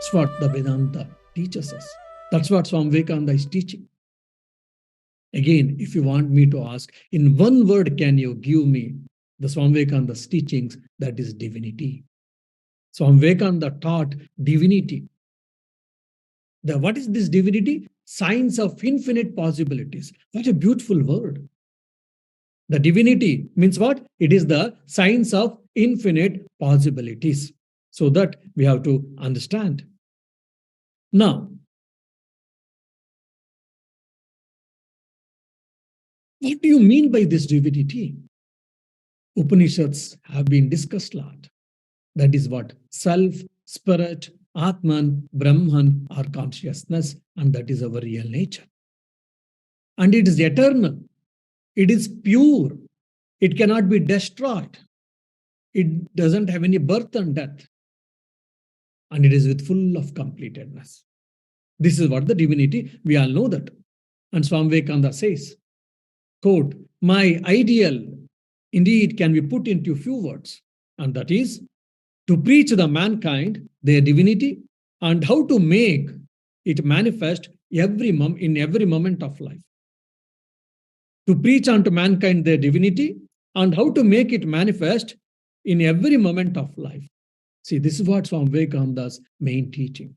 That's what the Vedanta teaches us. That's what Swami Vivekananda is teaching. Again, if you want me to ask, in one word, can you give me the Swami Vivekananda's teachings? That is divinity. Swami Vivekananda taught divinity. What is this divinity? Science of infinite possibilities. What a beautiful word. The divinity means what? It is the science of infinite possibilities. So that we have to understand. Now, what do you mean by this divinity? Upanishads have been discussed a lot. That is what? Self, spirit, Atman, Brahman, or consciousness, and that is our real nature. And it is eternal. It is pure. It cannot be destroyed. It doesn't have any birth and death. And it is with full of completedness. This is what the divinity, we all know that. And Swami Vivekananda says, quote, my ideal indeed can be put into few words, and that is to preach the mankind their divinity and how to make it manifest in every moment of life. To preach unto mankind their divinity and how to make it manifest in every moment of life. See, this is what Swami Vivekananda's main teaching.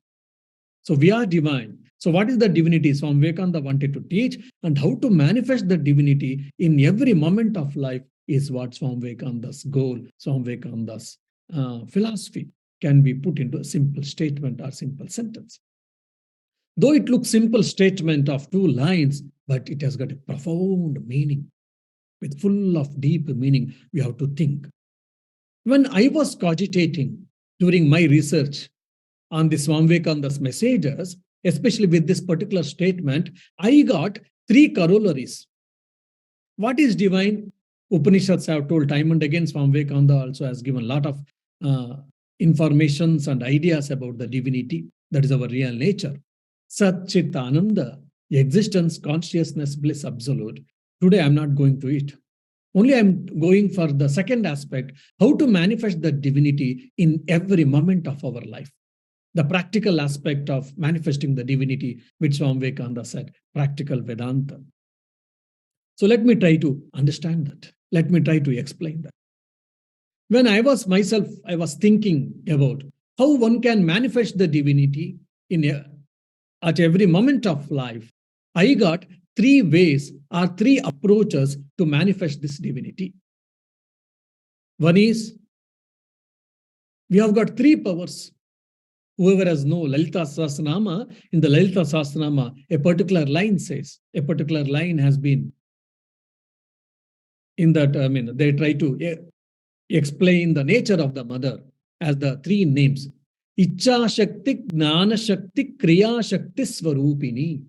So we are divine. So what is the divinity Swami Vivekananda wanted to teach, and how to manifest the divinity in every moment of life is what Swami Vivekananda's goal, Swami Vivekananda's philosophy can be put into a simple statement or simple sentence. Though it looks simple statement of 2 lines, but it has got a profound meaning. With full of deep meaning, we have to think. When I was cogitating during my research on the Swami Vivekananda's messages, especially with this particular statement, I got 3 corollaries. What is divine? Upanishads have told time and again. Swami Vivekananda also has given a lot of informations and ideas about the divinity. That is our real nature. Sat Chit Ananda, existence, consciousness, bliss, absolute. Today I'm not going to it. Only I'm going for the second aspect, how to manifest the divinity in every moment of our life. The practical aspect of manifesting the divinity, which Swami Vivekananda said, practical Vedanta. So let me try to understand that. Let me try to explain that. When I was thinking about how one can manifest the divinity at every moment of life. I got 3 ways or 3 approaches to manifest this divinity. One is, we have got 3 powers. Whoever has known Lalita Sahasranama, in the Lalita Sahasranama, a particular line says, a particular line has been in that, they try to explain the nature of the mother as the 3 names. Icha Shakti, Gnana Shakti, Kriya Shakti Swarupini.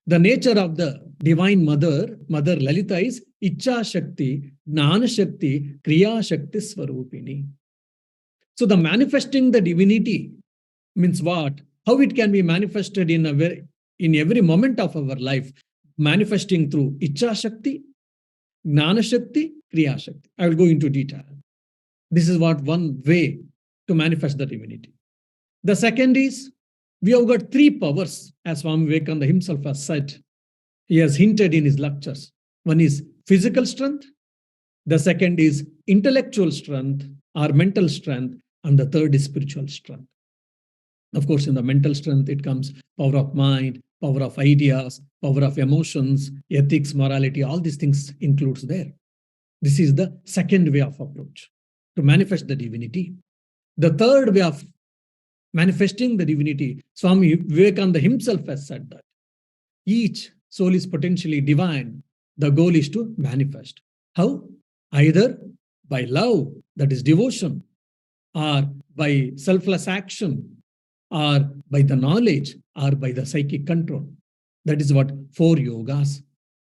The nature of the divine mother, Mother Lalita, is Icha Shakti, Gnana Shakti, Kriya Shakti Swarupini. So the manifesting the divinity means what? How it can be manifested in every moment of our life, manifesting through Icha Shakti, Gnana Shakti, Kriya Shakti. I will go into detail. This is what one way to manifest the divinity. The second is, we have got 3 powers, as Swami Vivekananda himself has said. He has hinted in his lectures. One is physical strength, the second is intellectual strength or mental strength, and the third is spiritual strength. Of course, in the mental strength, it comes power of mind, power of ideas, power of emotions, ethics, morality, all these things includes there. This is the second way of approach to manifest the divinity. The third way of manifesting the divinity, Swami Vivekananda himself has said that each soul is potentially divine. The goal is to manifest. How? Either by love, that is devotion, or by selfless action, or by the knowledge, or by the psychic control. That is what 4 yogas: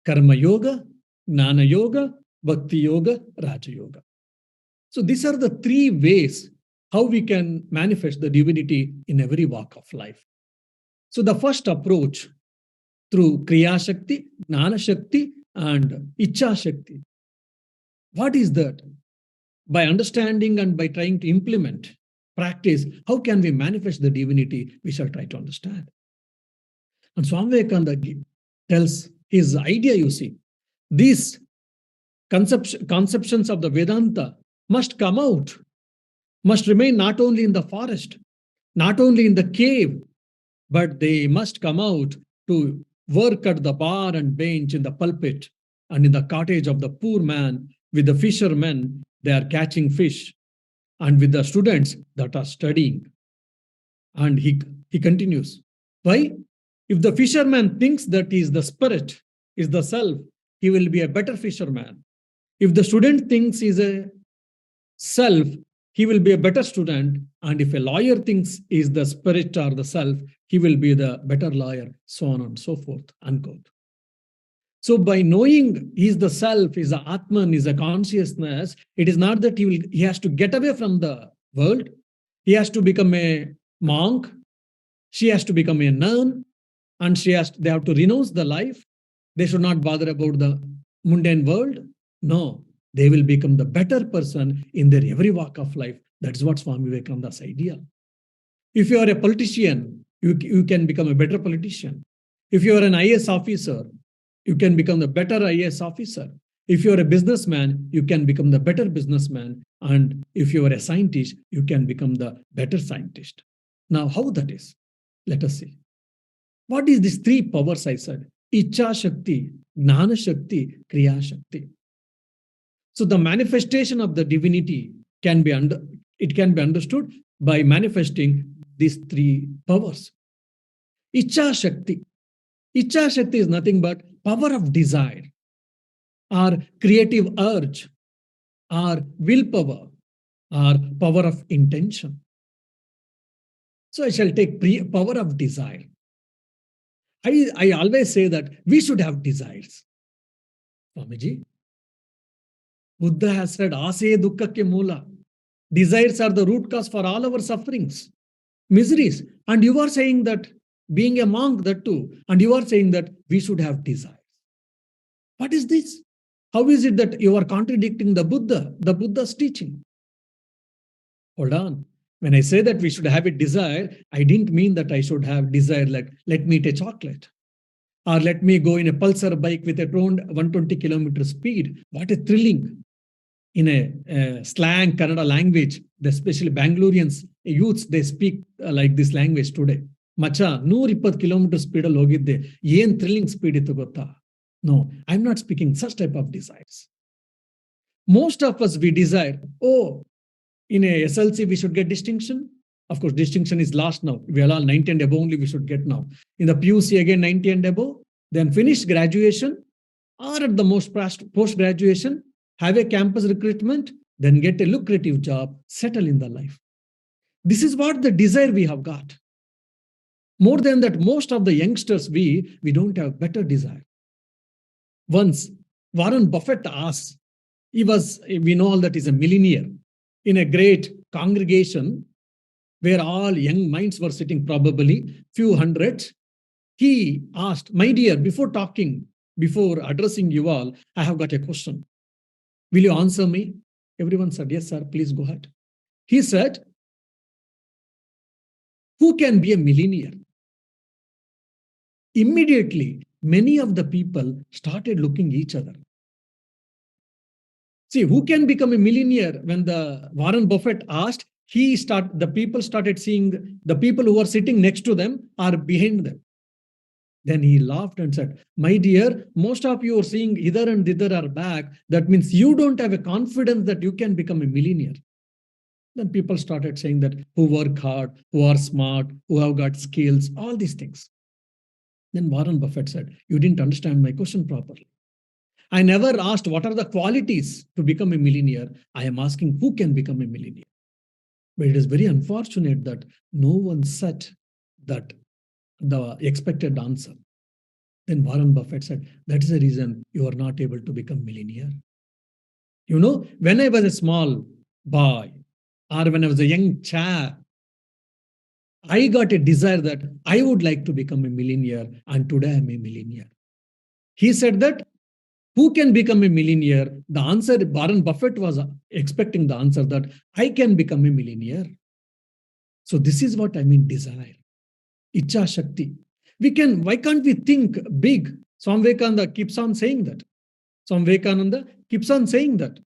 Karma Yoga, Gnana Yoga, Bhakti Yoga, Raja Yoga. So these are the 3 ways how we can manifest the divinity in every walk of life. So the first approach, through Kriya Shakti, Gnana Shakti, and Icha Shakti. What is that? By understanding and by trying to implement practice, how can we manifest the divinity? We shall try to understand. And Swami Vivekananda tells his idea, you see, these conceptions of the Vedanta must come out, must remain not only in the forest, not only in the cave, but they must come out to work at the bar and bench, in the pulpit, and in the cottage of the poor man. With the fishermen, they are catching fish, and with the students that are studying. And he continues. Why? If the fisherman thinks that he is the spirit, is the self, he will be a better fisherman. If the student thinks he is a self, he will be a better student. And if a lawyer thinks he is the spirit or the self, he will be the better lawyer, so on and so forth, unquote. So by knowing he is the self, is the Atman, is a consciousness, it is not that he has to get away from the world. He has to become a monk. She has to become a nun, and they have to renounce the life. They should not bother about the mundane world. No, they will become the better person in their every walk of life. That's what Swami Vivekananda's idea. If you are a politician, you can become a better politician. If you are an IAS officer, you can become the better IAS officer. If you are a businessman, you can become the better businessman. And if you are a scientist, you can become the better scientist. Now, how that is? Let us see. What is these three powers I said? Icha Shakti, Gnana Shakti, Kriya Shakti. So the manifestation of the divinity can be understood by manifesting these three powers. Icha Shakti. Icha Shakti is nothing but power of desire, or creative urge, or willpower, or power of intention. So I shall take power of desire. I always say that we should have desires. Swamiji, Buddha has said, Ase dukkha ke moola. Desires are the root cause for all our sufferings, miseries. And you are saying that, being a monk, that too, and you are saying that we should have desires. What is this? How is it that you are contradicting the Buddha's teaching? Hold on. When I say that we should have a desire, I didn't mean that I should have desire like, let me eat a chocolate, or let me go in a pulsar bike with a 120 kilometer speed. What a thrilling. In a slang Kannada language, especially Bangaloreans, youths, they speak like this language today. Macha, 120 kilometer speed al hogidde. Yen thrilling speed ittu gotta. No, I'm not speaking such type of desires. Most of us, we desire, oh, in a SLC, we should get distinction. Of course, distinction is lost now. We are all 90 and above only we should get now. In the PUC, again, 90 and above. Then finish graduation, or at the most post-graduation, have a campus recruitment, then get a lucrative job, settle in the life. This is what the desire we have got. More than that, most of the youngsters, we don't have better desire. Once, Warren Buffett asked, we know all that is a millionaire, in a great congregation where all young minds were sitting, probably few hundreds. He asked, my dear, before addressing you all, I have got a question. Will you answer me? Everyone said, yes, sir, please go ahead. He said, who can be a millionaire? Immediately, many of the people started looking each other. See, who can become a millionaire? When the Warren Buffett asked, the people started seeing the people who are sitting next to them are behind them. Then he laughed and said, my dear, most of you are seeing either and thither are back. That means you don't have a confidence that you can become a millionaire. Then people started saying that who work hard, who are smart, who have got skills, all these things. Then Warren Buffett said, you didn't understand my question properly. I never asked what are the qualities to become a millionaire. I am asking who can become a millionaire. But it is very unfortunate that no one said that the expected answer. Then Warren Buffett said, that is the reason you are not able to become millionaire. You know, when I was a small boy, or when I was a young child, I got a desire that I would like to become a millionaire, and today I am a millionaire. He said that who can become a millionaire? The answer, Warren Buffett was expecting the answer that I can become a millionaire. So this is what I mean desire. Icha Shakti. Why can't we think big? Swami Vivekananda keeps on saying that. Swami Vivekananda keeps on saying that.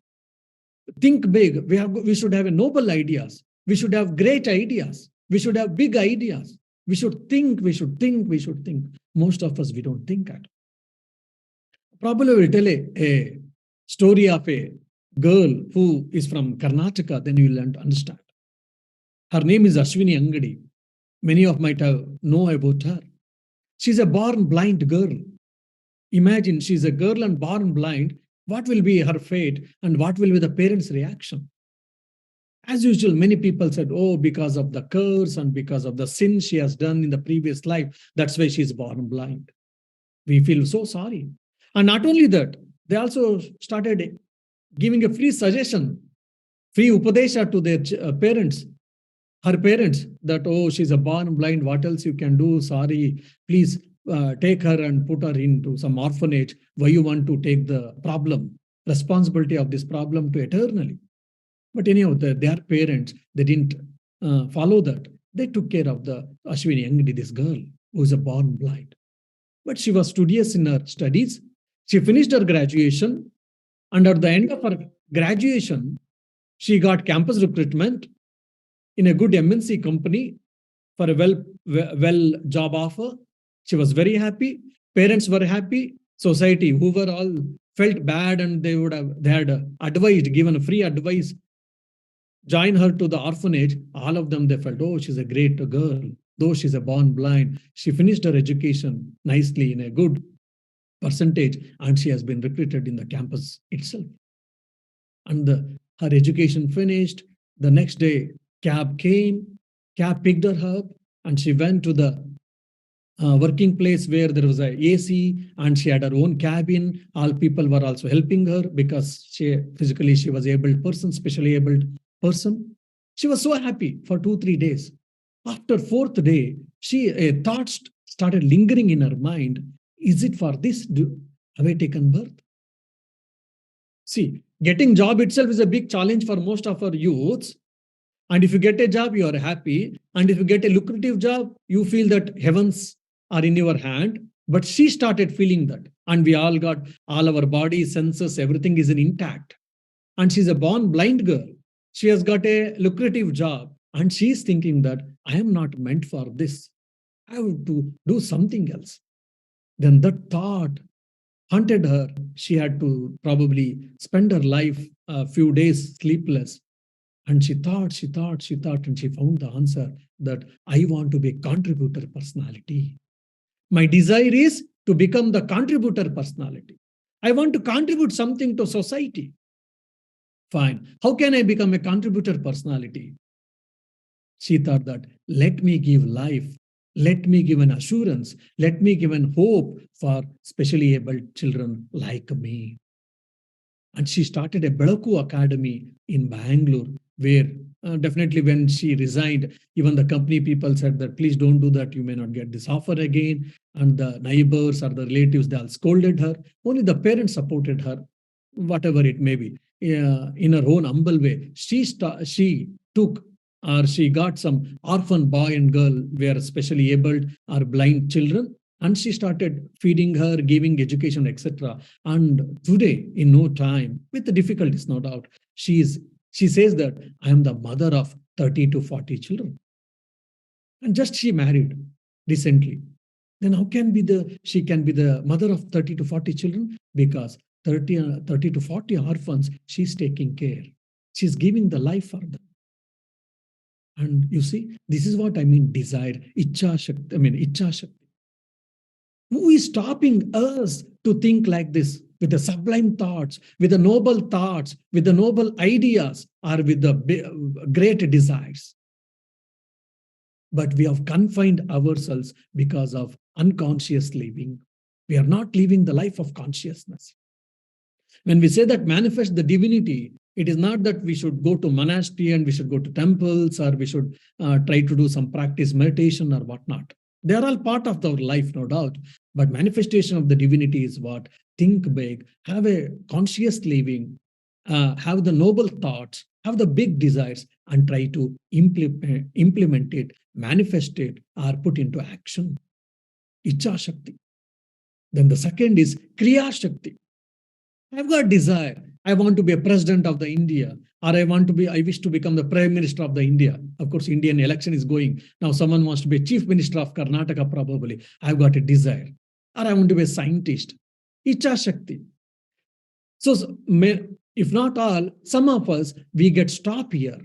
Think big. We should have noble ideas. We should have great ideas. We should have big ideas. We should think, we should think, we should think. Most of us, we don't think at. Probably will tell a story of a girl who is from Karnataka, then you will understand. Her name is Ashwini Angadi. Many of might have know about her. She's a born blind girl. Imagine she's a girl and born blind. What will be her fate and what will be the parents' reaction? As usual, many people said, oh, because of the curse and because of the sin she has done in the previous life, that's why she's born blind. We feel so sorry. And not only that, they also started giving a free suggestion, free upadesha to their parents, her parents, that, oh, she's a born blind, what else you can do? Sorry, please take her and put her into some orphanage. Why you want to take the responsibility of this problem to eternally? But anyhow, their parents, they didn't follow that. They took care of the Ashwini Angadi, this girl who is a born blind. But she was studious in her studies. She finished her graduation, and at the end of her graduation, she got campus recruitment in a good MNC company for a well job offer. She was very happy. Parents were happy. Society, who were all felt bad and they had advised, given a free advice, join her to the orphanage. All of them, they felt, oh, she's a great girl. Though she's a born blind, she finished her education nicely in a good percentage, and she has been recruited in the campus itself. And her education finished. The next day, cab came, cab picked her up, and she went to the working place where there was a AC, and she had her own cabin. All people were also helping her because she was able person, specially abled person. She was so happy for 2-3 days. After 4th day, a thought started lingering in her mind. Is it for this have I taken birth? See, getting job itself is a big challenge for most of our youths. And if you get a job, you are happy. And if you get a lucrative job, you feel that heavens are in your hand. But she started feeling that. And we all got all our body, senses, everything is intact. And she's a born blind girl. She has got a lucrative job. And she's thinking that I am not meant for this. I have to do something else. Then that thought haunted her. She had to probably spend her life a few days sleepless. And she thought, and she found the answer that I want to be a contributor personality. My desire is to become the contributor personality. I want to contribute something to society. Fine. How can I become a contributor personality? She thought that, let me give life, let me give an assurance, let me give an hope for specially abled children like me. And she started a Bedaku Academy in Bangalore, where definitely when she resigned, even the company people said that, please don't do that, you may not get this offer again. And the neighbors or the relatives, they all scolded her. Only the parents supported her, whatever it may be. In her own humble way, she got some orphan boy and girl were specially abled or blind children, and she started feeding her, giving education, etc. And today, in no time, with the difficulties, no doubt, she says that I am the mother of 30 to 40 children. And just she married recently. Then how can she can be the mother of 30 to 40 children? Because 30 to 40 orphans, she's taking care. She's giving the life for them. And you see, this is what I mean, desire, Icha Shakti. Who is stopping us to think like this, with the sublime thoughts, with the noble thoughts, with the noble ideas, or with the great desires? But we have confined ourselves because of unconscious living. We are not living the life of consciousness. When we say that manifest the divinity, it is not that we should go to monastery and we should go to temples or we should try to do some practice meditation or whatnot. They are all part of our life, no doubt. But manifestation of the divinity is what? Think big, have a conscious living, have the noble thoughts, have the big desires, and try to implement it, manifest it, or put into action. Icha Shakti. Then the second is Kriya Shakti. I've got desire. I want to be a president of the India, or I wish to become the prime minister of the India. Of course, Indian election is going. Now someone wants to be chief minister of Karnataka probably. I've got a desire. Or I want to be a scientist. Icha Shakti. So, if not all, some of us, we get stopped here.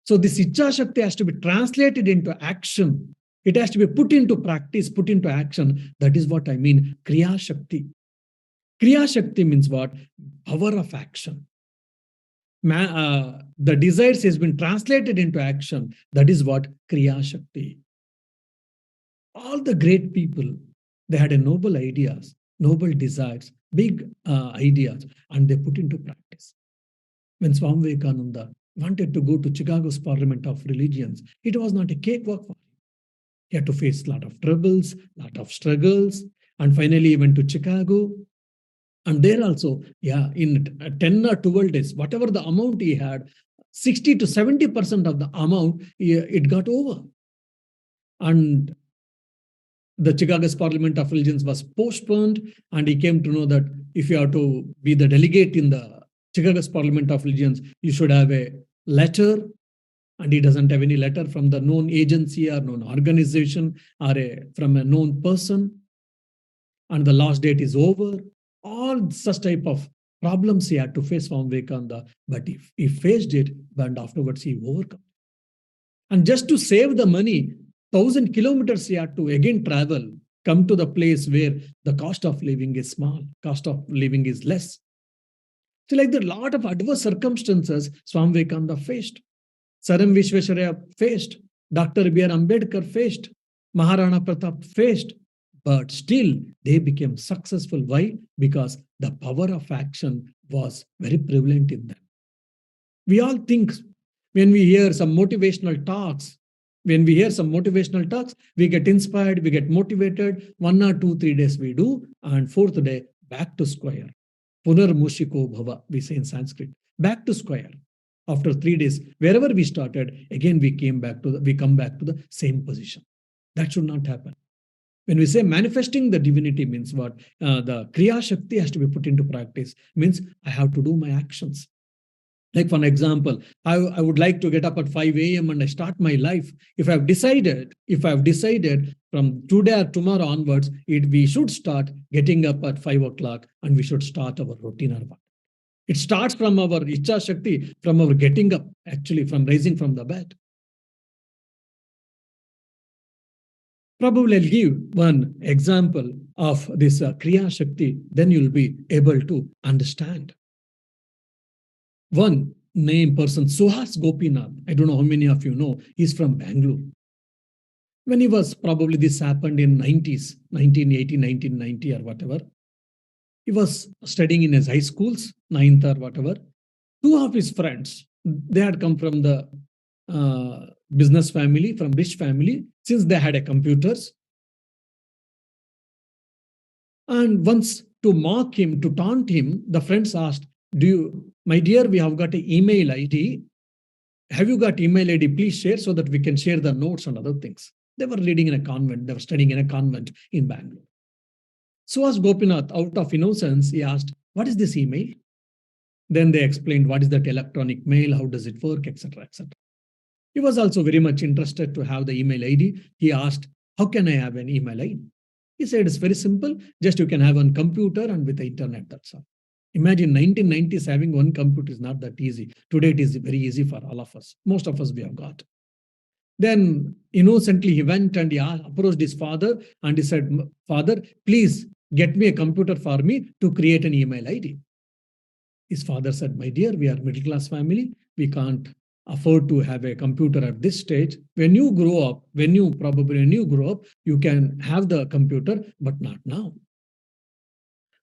So this Icha Shakti has to be translated into action. It has to be put into practice, put into action. That is what I mean, Kriya Shakti. Kriya Shakti means what? Power of action. The desires has been translated into action. That is what Kriya Shakti. All the great people, they had a noble ideas, noble desires, big ideas, and they put into practice. When Swami Vivekananda wanted to go to Chicago's Parliament of Religions, it was not a cakewalk for him. He had to face a lot of troubles, a lot of struggles, and finally he went to Chicago. And there also, in 10 or 12 days, whatever the amount he had, 60 to 70% of the amount, it got over. And the Chicago's Parliament of Religions was postponed, and he came to know that if you have to be the delegate in the Chicago's Parliament of Religions, you should have a letter, and he doesn't have any letter from the known agency or known organization or from a known person, and the last date is over. All such type of problems he had to face from Vivekananda, but he faced it, and afterwards he overcome. And just to save the money, 1,000 kilometers he had to again travel, come to the place where the cost of living is small, cost of living is less. So like the lot of adverse circumstances Swami Vivekananda faced. Saram Vishwesharaya faced, Dr. B.R. Ambedkar faced, Maharana Pratap faced, but still they became successful. Why? Because the power of action was very prevalent in them. We all think when we hear some motivational talks, we get inspired, we get motivated. 1 or 2, 3 days we do, and 4th day, back to square. Punar Mushiko Bhava, we say in Sanskrit. Back to square. After 3 days, wherever we started, again we come back to the same position. That should not happen. When we say manifesting the divinity means what? The Kriya Shakti has to be put into practice. Means I have to do my actions. Like for an example, I would like to get up at 5 a.m. and I start my life. If I've decided from today or tomorrow onwards, we should start getting up at 5 o'clock and we should start our routine or what. It starts from our Icha Shakti, from our getting up, actually from rising from the bed. Probably I'll give one example of this Kriya Shakti, then you'll be able to understand. One name person, Suhas Gopinath, I don't know how many of you know, he's from Bangalore. When he was, probably this happened in 90s, 1980, 1990 or whatever, he was studying in his high schools, 9th or whatever. 2 of his friends, they had come from the business family, from rich family, since they had computers. And once, to mock him, to taunt him, the friends asked, my dear, we have got an email ID. Have you got email ID? Please share so that we can share the notes and other things. They were reading in a convent. They were studying in a convent in Bangalore. So as Gopinath, out of innocence, he asked, what is this email? Then they explained what is that electronic mail, how does it work, etc., etc. He was also very much interested to have the email ID. He asked, how can I have an email ID? He said, it's very simple. Just you can have one computer and with the internet, that's all. Imagine 1990s having one computer is not that easy. Today it is very easy for all of us. Most of us we have got. Then innocently he went and he approached his father and he said, Father, please get me a computer for me to create an email ID. His father said, my dear, we are middle class family. We can't afford to have a computer at this stage. When you grow up, you can have the computer, but not now.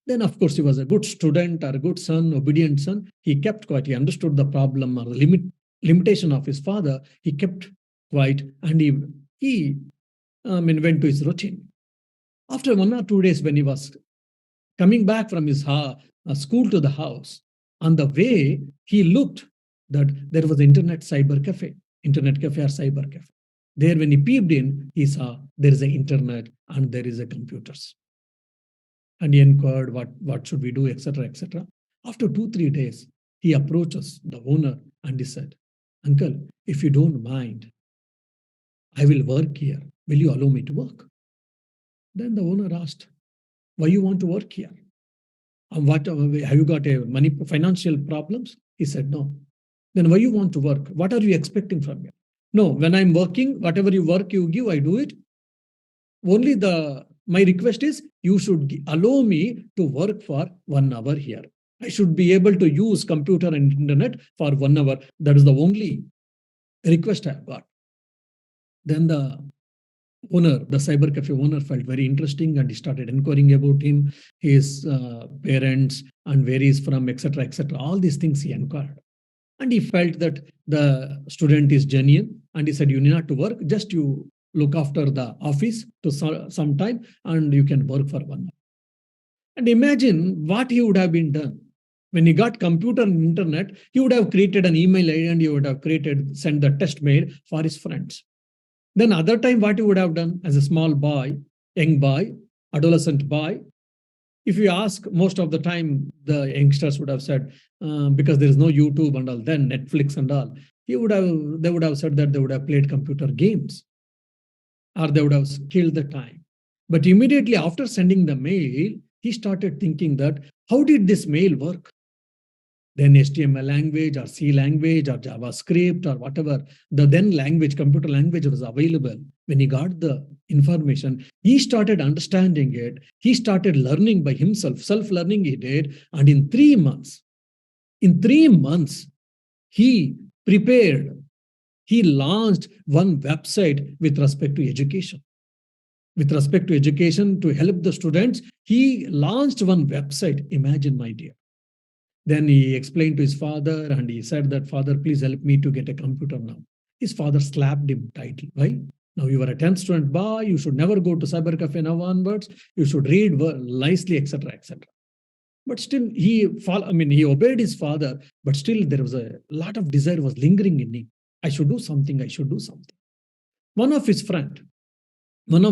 Then, of course, he was a good student or a good son, obedient son. He kept quiet. He understood the problem or the limitation of his father. He kept quiet and he went to his routine. After 1 or 2 days, when he was coming back from his school to the house, on the way, he looked that there was an internet cafe or cyber cafe. There, when he peeped in, he saw there is an internet and there is a computers. And he inquired what should we do, etc., etc. After 2-3 days, he approaches the owner and he said, "Uncle, if you don't mind, I will work here. Will you allow me to work?" Then the owner asked, "Why you want to work here? And what have you got a financial problems?" He said, "No." "Then why you want to work? What are you expecting from me?" "No, when I'm working, whatever you work you give, I do it. Only my request is you should allow me to work for 1 hour here. I should be able to use computer and internet for 1 hour. That is the only request I've got." Then the cyber cafe owner felt very interesting and he started inquiring about him, his parents, and where he's from, etc., etc. All these things he inquired. And he felt that the student is genuine and he said, "You need not to work, just you look after the office to some time and you can work for 1 hour." And imagine what he would have been done. When he got computer and internet, he would have created an email ID and he would have sent the test mail for his friends. Then other time, what he would have done as a small boy, young boy, adolescent boy, if you ask, most of the time, the youngsters would have said, because there is no YouTube and all, then Netflix and all, they would have said that they would have played computer games or they would have killed the time. But immediately after sending the mail, he started thinking that, how did this mail work? Then HTML language or C language or JavaScript or whatever, the then language, computer language was available. When he got the information, he started understanding it. He started learning by himself, self-learning he did. And in 3 months, he prepared, he launched one website with respect to education. With respect to education, to help the students, he launched one website. Imagine, my dear. Then he explained to his father and he said that, "Father, please help me to get a computer now." His father slapped him tightly. Why? "Now you are a 10th student boy, you should never go to cyber cafe now onwards, you should read nicely, etc., etc." But still he obeyed his father, but still there was a lot of desire was lingering in him. I should do something. One of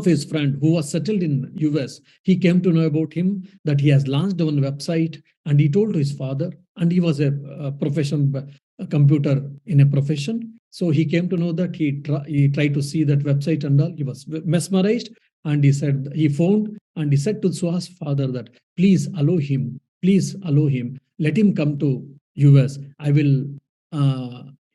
his friend who was settled in US, he came to know about him that he has launched one website and he told to his father, and he was a computer in a profession. So he came to know that he tried to see that website and all. He was mesmerized and he said, he phoned and he said to Suha's father that, please allow him, let him come to US. I will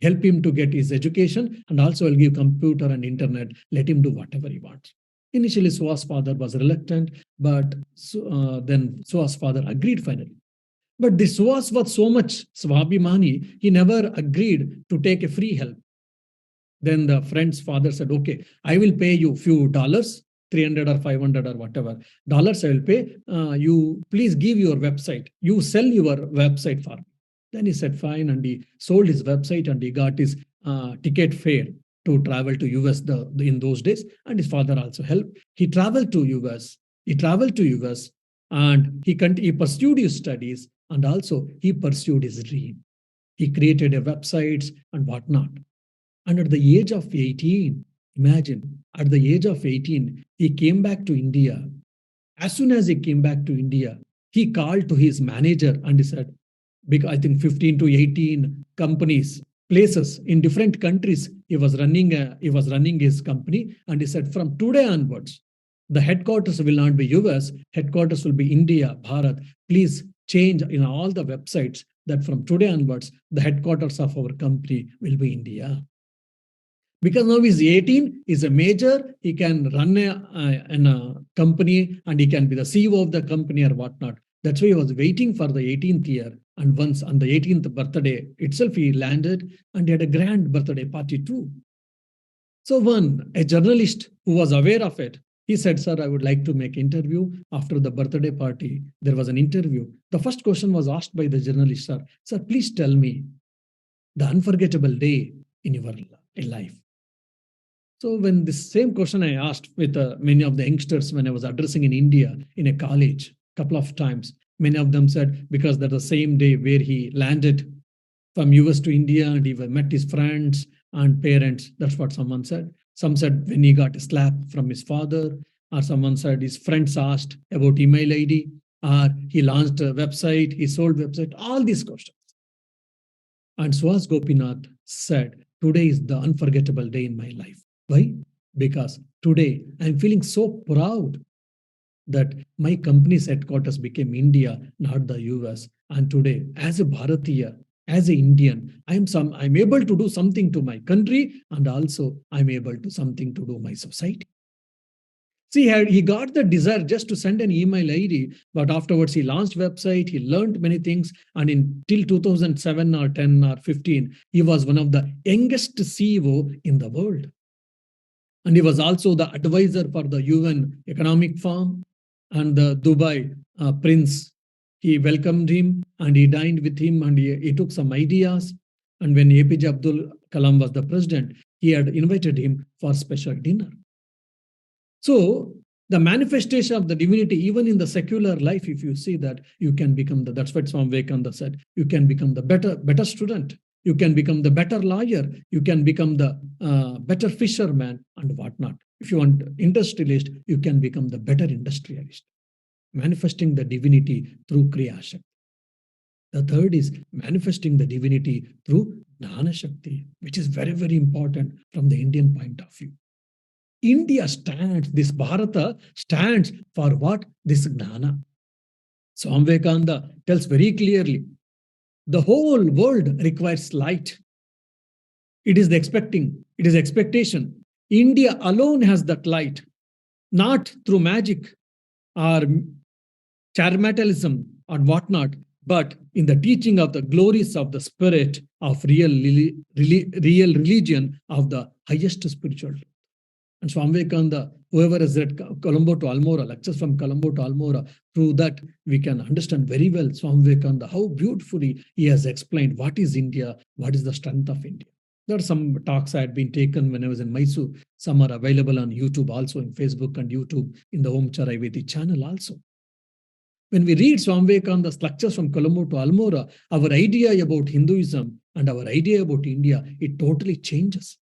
help him to get his education and also I'll give computer and internet. Let him do whatever he wants. Initially, Suha's father was reluctant, but then Suha's father agreed finally. But this Suhas was so much Swabhimani, he never agreed to take a free help. Then the friend's father said, okay, I will pay you few dollars, 300 or 500 or whatever dollars I will pay. You please give your website. You sell your website for me. Then he said, fine. And he sold his website and he got his ticket fare to travel to US in those days. And his father also helped. He traveled to US. And he pursued his studies and also he pursued his dream. He created a websites and whatnot. And at the age of 18, imagine, at the age of 18, he came back to India. As soon as he came back to India, he called to his manager and he said, because I think 15 to 18 companies, places in different countries, he was running his company. And he said, from today onwards, the headquarters will not be US, headquarters will be India, Bharat. Please change in all the websites that from today onwards, the headquarters of our company will be India. Because now he's 18, he's a major, he can run a company and he can be the CEO of the company or whatnot. That's why he was waiting for the 18th year. And once on the 18th birthday itself, he landed and he had a grand birthday party too. So a journalist who was aware of it, he said, sir, I would like to make interview. After the birthday party, there was an interview. The first question was asked by the journalist, sir, please tell me the unforgettable day in your life. So when this same question I asked with many of the youngsters when I was addressing in India in a college a couple of times, many of them said, because that's the same day where he landed from US to India, and he met his friends and parents. That's what someone said. Some said when he got a slap from his father, or someone said his friends asked about email ID, or he launched a website, he sold website, all these questions. And Swaz Gopinath said, today is the unforgettable day in my life. Why? Because today I'm feeling so proud that my company's headquarters became India, not the US. And today, as a Bharatiya, as an Indian, I'm able to do something to my country, and also I'm able to something to do my society. See, he got the desire just to send an email ID, but afterwards he launched website, he learned many things, and in till 2007 or 10 or 15, he was one of the youngest CEO in the world. And he was also the advisor for the UN Economic Forum and the Dubai Prince. He welcomed him and he dined with him, and he took some ideas. And when APJ Abdul Kalam was the president, he had invited him for special dinner. So the manifestation of the divinity, even in the secular life, if you see that, you can become that's what Swami Vivekananda said, you can become the better student, you can become the better lawyer, you can become the better fisherman and whatnot. If you want industrialist, you can become the better industrialist. Manifesting the divinity through Kriya Shakti. The third is manifesting the divinity through Jnana Shakti, which is very, very important from the Indian point of view. India stands, this Bharata stands for what? This Jnana. Swami Vivekananda tells very clearly, the whole world requires light. It is expectation. India alone has that light, not through magic or charlatalism or whatnot, but in the teaching of the glories of the spirit of real religion of the highest spiritual. And Swami Vivekananda, whoever has read Colombo to Almora, lectures from Colombo to Almora, through that we can understand very well Swami Vivekananda, how beautifully he has explained what is India, what is the strength of India. There are some talks I had been taken when I was in Mysore. Some are available on YouTube, also in Facebook and YouTube, in the Om Charaiveti channel also. When we read Swami Vivekananda's lectures from Colombo to Almora, our idea about Hinduism and our idea about India, it totally changes.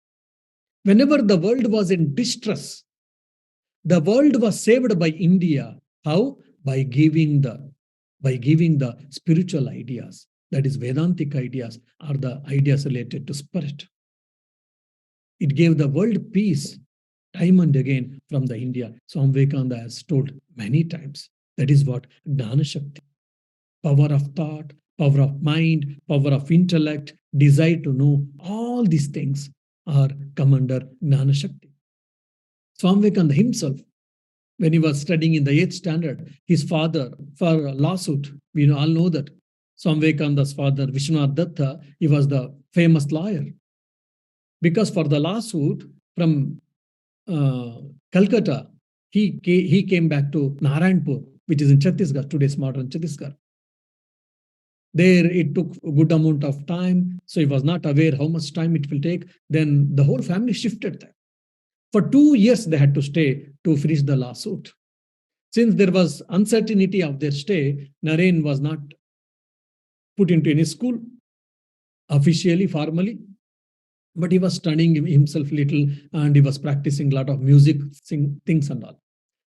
Whenever the world was in distress, the world was saved by India. How? By giving the spiritual ideas, that is Vedantic ideas, or the ideas related to spirit. It gave the world peace time and again from the India. Swami Vivekananda has told many times. That is what Jnana Shakti. Power of thought, power of mind, power of intellect, desire to know, all these things are come under Jnana Shakti. Swami Vivekananda himself, when he was studying in the 8th standard, his father, for a lawsuit, we all know that Swami Vivekananda's father, Vishwanath Datta, he was the famous lawyer. Because for the lawsuit from Calcutta, he came back to Narayanpur, which is in Chhattisgarh, today's modern Chhattisgarh. There it took a good amount of time, so he was not aware how much time it will take. Then the whole family shifted there. For 2 years they had to stay to finish the lawsuit. Since there was uncertainty of their stay, Naren was not put into any school officially, formally, but he was studying himself little and he was practicing a lot of music, things and all.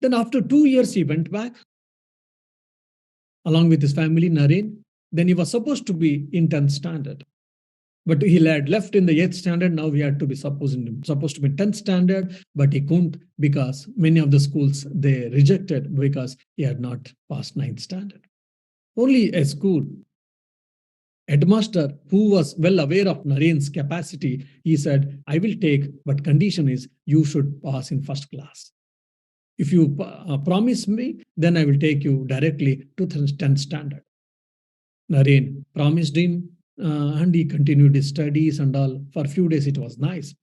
Then after 2 years, he went back along with his family, Naren. Then he was supposed to be in 10th standard. But he had left in the 8th standard. Now he had to be supposed to be 10th standard, but he couldn't because many of the schools, they rejected because he had not passed 9th standard. Only a school headmaster who was well aware of Naren's capacity, he said, I will take, but condition is you should pass in first class. If you promise me, then I will take you directly to 10th standard. Naren promised him, and he continued his studies and all. For a few days, it was nice.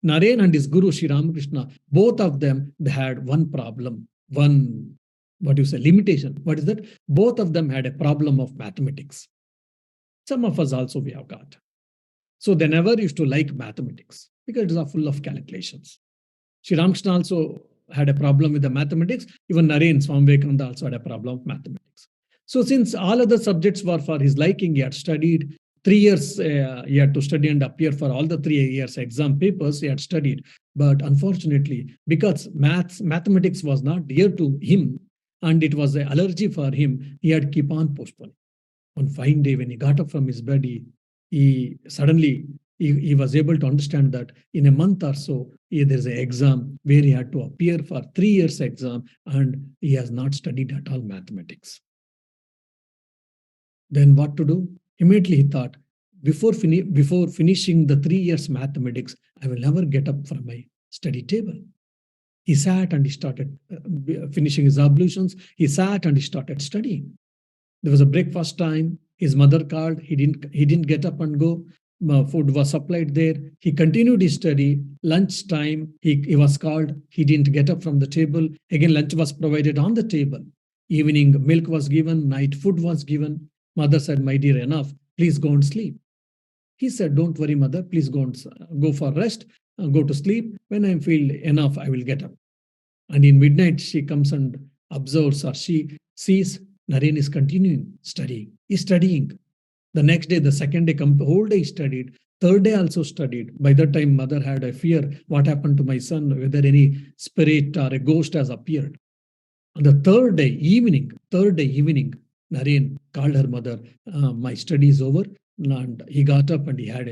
Naren and his guru, Sri Ramakrishna, both of them, they had one problem, limitation. What is that? Both of them had a problem of mathematics. Some of us also we have got. So they never used to like mathematics because it is full of calculations. Sri Ramakrishna also had a problem with the mathematics. Even Naren, Swami Vivekananda also had a problem with mathematics. So since all other subjects were for his liking, he had studied 3 years he had to study and appear for all the 3 years exam papers he had studied. But unfortunately, because mathematics was not dear to him and it was an allergy for him, he had keep on postponing. One fine day, when he got up from his bed, he suddenly he was able to understand that in a month or so, there's an exam where he had to appear for 3 years exam, and he has not studied at all mathematics. Then what to do? Immediately he thought, before finishing the 3 years mathematics, I will never get up from my study table. He sat and he started finishing his ablutions. He sat and he started studying. There was a breakfast time. His mother called. He didn't get up and go. Food was supplied there. He continued his study. Lunch time, he was called. He didn't get up from the table. Again, lunch was provided on the table. Evening, milk was given. Night food was given. Mother said, "My dear, enough. Please go and sleep." He said, "Don't worry, mother. Please go for rest. Go to sleep. When I feel enough, I will get up." And in midnight, she comes and observes, or she sees Naren is continuing studying. He's studying. The next day, the second day, whole day he studied. Third day also studied. By that time, mother had a fear. What happened to my son? Whether any spirit or a ghost has appeared. On the third day evening, Naren called her mother. My study is over. And he got up and he had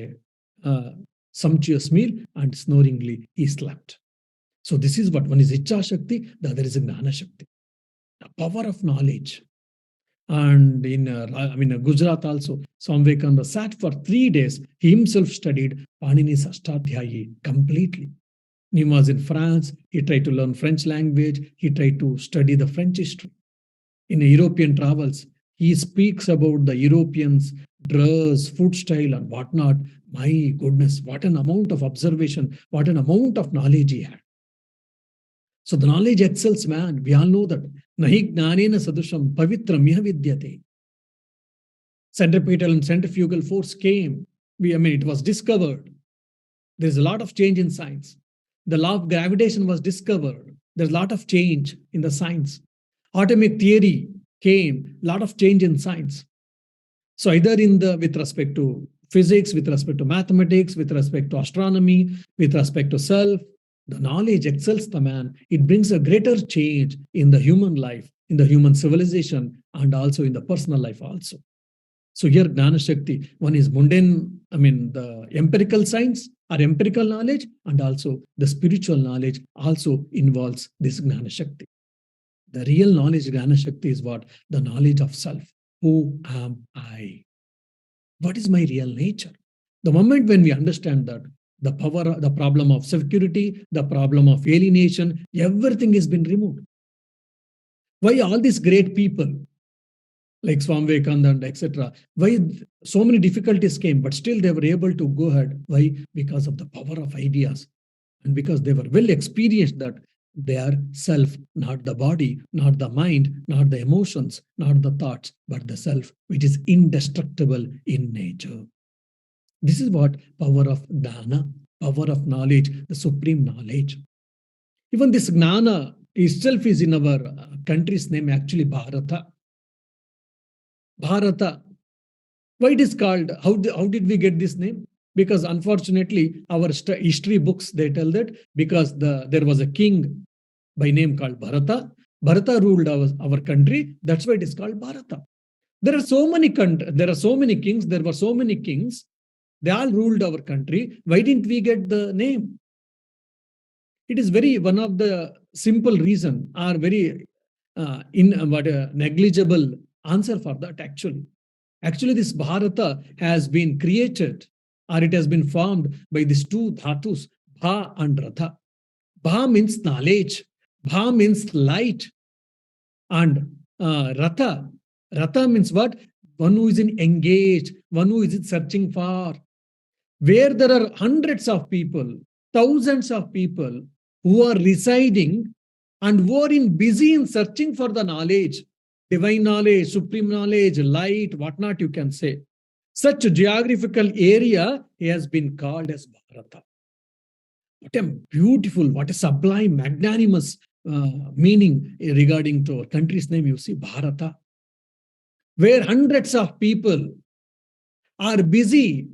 a sumptuous meal, and snoringly he slept. So this is what one is Icha Shakti, the other is Gnana Shakti. The power of knowledge. And in Gujarat also, Swami Vivekananda sat for 3 days. He himself studied Panini's Ashtadhyayi completely. He was in France. He tried to learn French language. He tried to study the French history. In European travels, he speaks about the Europeans' dress, food style, and whatnot. My goodness, what an amount of observation, what an amount of knowledge he had. So the knowledge excels, man. We all know that. Nahi gnanena sadusham pavitram miha vidyate. Centripetal and centrifugal force came. It was discovered. There's a lot of change in science. The law of gravitation was discovered. There's a lot of change in the science. Atomic theory came. A lot of change in science. So either with respect to physics, with respect to mathematics, with respect to astronomy, with respect to self, the knowledge excels the man. It brings a greater change in the human life, in the human civilization, and also in the personal life also. So here, Gnana Shakti, one is mundane, the empirical science or empirical knowledge, and also the spiritual knowledge also involves this Gnana Shakti. The real knowledge, Gnana Shakti, is what? The knowledge of self. Who am I? What is my real nature? The moment when we understand that, the problem of security, the problem of alienation, everything has been removed. Why all these great people like Swami Vivekananda, etc., why so many difficulties came, but still they were able to go ahead? Why? Because of the power of ideas, and because they were well experienced that they are self, not the body, not the mind, not the emotions, not the thoughts, but the self, which is indestructible in nature. This is what power of Gnana, power of knowledge, the supreme knowledge. Even this Gnana itself is in our country's name, actually Bharata. Bharata. Why it is called? How did we get this name? Because unfortunately, our history books, they tell that because there was a king by name called Bharata. Bharata ruled our country. That's why it is called Bharata. There are so many kings. There were so many kings. They all ruled our country. Why didn't we get the name? It is one of the simple reason, or very negligible answer for that actually. Actually, this Bharata has been created, or it has been formed by these two dhatus, Bha and Ratha. Bha means knowledge. Bha means light. And Ratha means what? One who is engaged, one who is searching for. Where there are hundreds of people, thousands of people who are residing and who are busy in searching for the knowledge, divine knowledge, supreme knowledge, light, whatnot you can say. Such a geographical area has been called as Bharata. What a beautiful, what a sublime, magnanimous meaning regarding to our country's name, you see, Bharata. Where hundreds of people are busy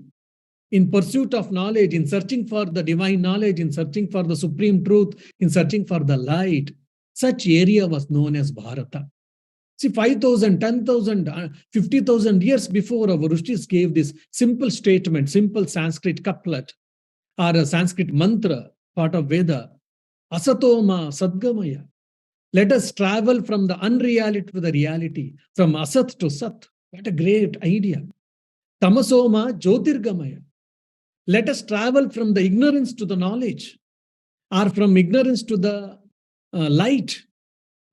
in pursuit of knowledge, in searching for the divine knowledge, in searching for the supreme truth, in searching for the light. Such area was known as Bharata. See, 5,000, 10,000, 50,000 years before, our Rishis gave this simple statement, simple Sanskrit couplet or a Sanskrit mantra, part of Veda. Asatoma Sadgamaya. Let us travel from the unreality to the reality, from Asat to Sat. What a great idea. Tamasoma Jyotirgamaya. Let us travel from the ignorance to the knowledge, or from ignorance to the light.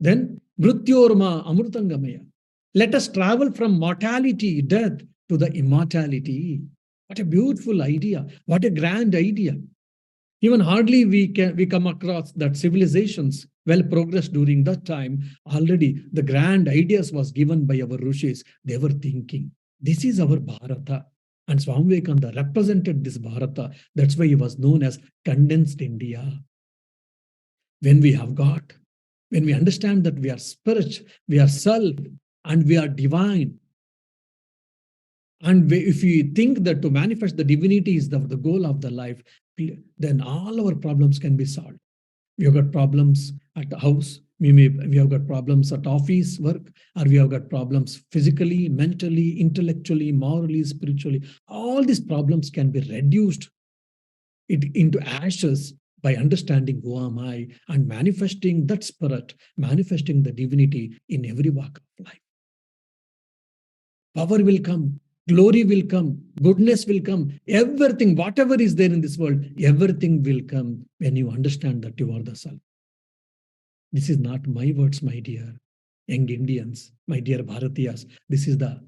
Then Mrityorma Amrutangamaya. Let us travel from mortality, death, to the immortality. What a beautiful idea. What a grand idea. Even hardly we come across that civilizations well progressed during that time. Already the grand ideas was given by our rishis. They were thinking, this is our Bharata. And Swami Vivekananda represented this Bharata. That's why he was known as condensed India. When we have got, when we understand that we are spirit, we are self, and we are divine, and if we think that to manifest the divinity is the goal of the life, then all our problems can be solved. We have got problems at the house, we have got problems at office work, or we have got problems physically, mentally, intellectually, morally, spiritually. All these problems can be reduced into ashes by understanding who am I and manifesting that spirit, manifesting the divinity in every walk of life. Power will come, glory will come, goodness will come, everything, whatever is there in this world, everything will come when you understand that you are the self. This is not my words, my dear young Indians, my dear Bharatiyas. This is the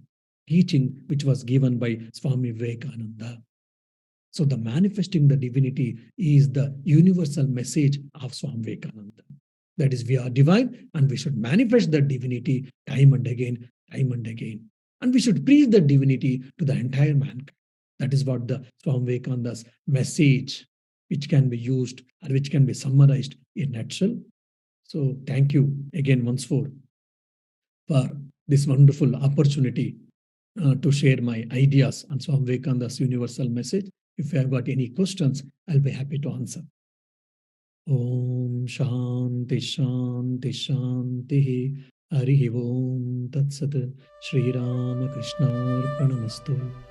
teaching which was given by Swami Vivekananda. So the manifesting the divinity is the universal message of Swami Vivekananda. That is, we are divine and we should manifest the divinity time and again, time and again. And we should preach the divinity to the entire mankind. That is what the Swami Vivekananda's message, which can be used or which can be summarized in a nutshell. So thank you again once more for this wonderful opportunity to share my ideas on Swami Vivekananda's universal message. If you have got any questions, I'll be happy to answer. Om Shanti Shanti Shanti Harihi Om Tat Sat Shri Rama Krishna Arpanamastu.